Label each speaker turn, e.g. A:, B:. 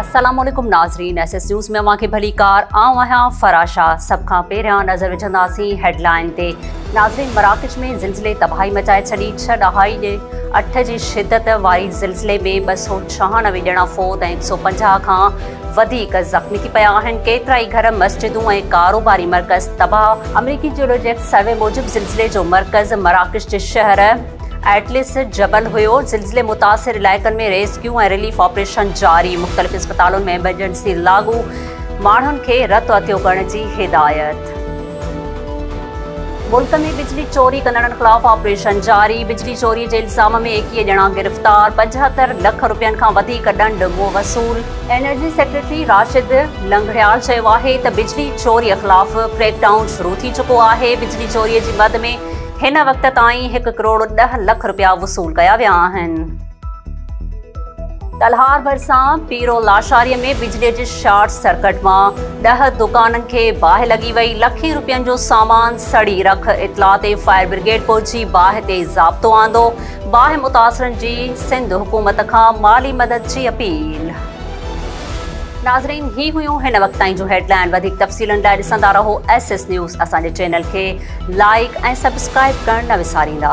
A: अस्सलामुअलैकुम नाज़रीन, SS news में अवांखे भली कार आऊं आहियां फराशा। सब खां पहिरियां नज़र विझंदासीं हेडलाइन ते। नाज़रीन, मराकश में ज़िलज़िले तबाही मचाए छॾी। 6 ॾहाई ॾे 8 जी शिदत वारी ज़िलज़िले में 296 ॼणा फ़ौत ऐं 150 खां वधीक ज़ख़्मी थी पिया आहिनि। केतिरा ई घर, मस्जिदूं ऐं कारोबारी मर्कज़ तबाह। अमरीकी जियोलॉजिकल सर्वे मूजिबि ज़िलज़िले जो मर्कज़ मराकश जे शहर एटलिस जबल हुयो। ज़िलज़िले मुतासिर इलाइक़नि में रेस्क्यू ऐं रिलीफ ऑपरेशन जारी। मुख़्तलिफ़ इस्पतालुनि में एमरजेंसी लागू। माण्हुनि खे रतु अतियो करण जी हिदायत। मुल्क में बिजली चोरी कंदड़नि ख़िलाफ़ ऑपरेशन जारी। बिजली चोरी जे इल्ज़ाम में 21 ॼणा गिरफ़्तार। 75 लख रुपयनि खां वधीक ॾंड वसूल। एनर्जी सेक्रेटरी राशिद लंघड़ियाल चयो आहे त बिजली चोरीअ ख़िलाफ़ क्रैकडाउन शुरू थी चुको आहे। बिजली चोरीअ जी मद में हिन वक़्त ताईं 1 करोड़ 10 लख रुपया वसूल कया विया आहिनि। तलहार भरिसां पीरो लाशारीअ में बिजलीअ जे शॉर्ट सर्किट मां 10 दुकाननि खे बाहि लॻी वई। लखें रुपयनि जो सामान सड़ी रख। इतला ते फायर ब्रिगेड पहुची बाहि ते ज़ाब्तो आंदो। बाहि मुतासिरनि जी सिंध हुकूमत खां माली मदद जी अपील। नाज़रीन, ही हुयूं हिन वक़्त ताईं जो हेडलाइन। वधीक तफ़सीलनि लाइ ॾिसंदा रहो SS न्यूज़। असांजे चैनल खे लाइक ऐं सब्सक्राइब करणु न विसारींदा।